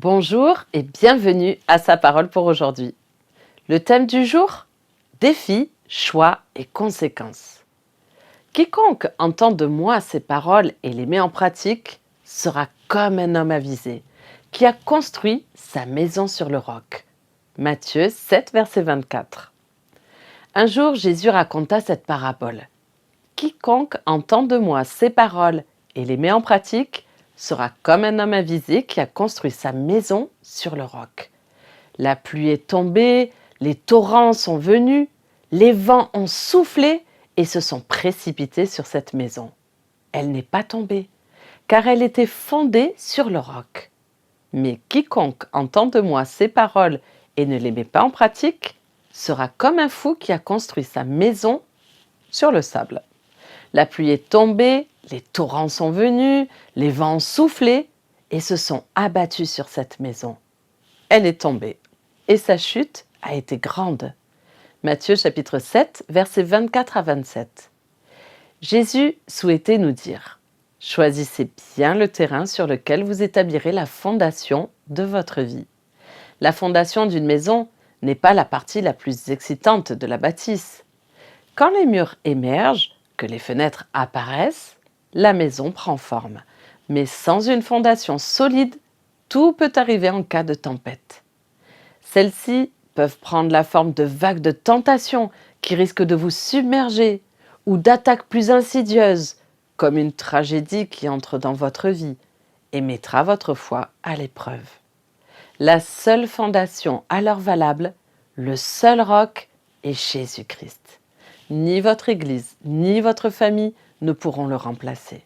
Bonjour et bienvenue à Sa parole pour aujourd'hui. Le thème du jour: défis, choix et conséquences. Quiconque entend de moi ces paroles et les met en pratique sera comme un homme avisé qui a construit sa maison sur le roc. Matthieu 7, verset 24. Un jour, Jésus raconta cette parabole. Quiconque entend de moi ces paroles et les met en pratique sera comme un homme avisé qui a construit sa maison sur le roc. La pluie est tombée, les torrents sont venus, les vents ont soufflé et se sont précipités sur cette maison. Elle n'est pas tombée, car elle était fondée sur le roc. Mais quiconque entend de moi ces paroles et ne les met pas en pratique sera comme un fou qui a construit sa maison sur le sable. La pluie est tombée, les torrents sont venus, les vents ont soufflé et se sont abattus sur cette maison. Elle est tombée et sa chute a été grande. Matthieu chapitre 7, versets 24 à 27. Jésus souhaitait nous dire: choisissez bien le terrain sur lequel vous établirez la fondation de votre vie. La fondation d'une maison n'est pas la partie la plus excitante de la bâtisse. Quand les murs émergent, que les fenêtres apparaissent, la maison prend forme. Mais sans une fondation solide, tout peut arriver en cas de tempête. Celles-ci peuvent prendre la forme de vagues de tentation qui risquent de vous submerger ou d'attaques plus insidieuses, comme une tragédie qui entre dans votre vie et mettra votre foi à l'épreuve. La seule fondation alors valable, le seul roc, est Jésus-Christ. Ni votre Église, ni votre famille ne pourront le remplacer.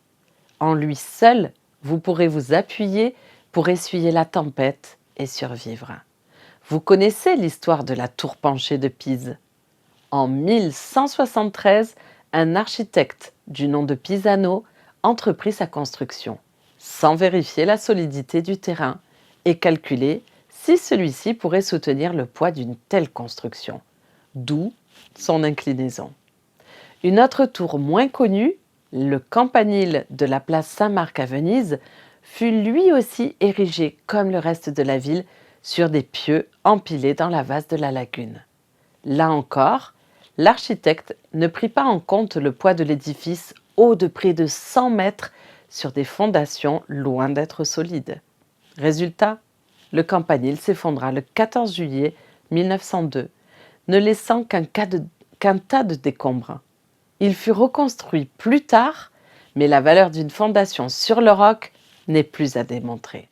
En lui seul, vous pourrez vous appuyer pour essuyer la tempête et survivre. Vous connaissez l'histoire de la tour penchée de Pise. En 1173, un architecte du nom de Pisano entreprit sa construction, sans vérifier la solidité du terrain et calculer si celui-ci pourrait soutenir le poids d'une telle construction, d'où son inclinaison. Une autre tour moins connue, le campanile de la place Saint-Marc à Venise, fut lui aussi érigé comme le reste de la ville sur des pieux empilés dans la vase de la lagune. Là encore, l'architecte ne prit pas en compte le poids de l'édifice haut de près de 100 mètres sur des fondations loin d'être solides. Résultat, le campanile s'effondra le 14 juillet 1902, ne laissant qu'un tas de décombres. Il fut reconstruit plus tard, mais la valeur d'une fondation sur le roc n'est plus à démontrer.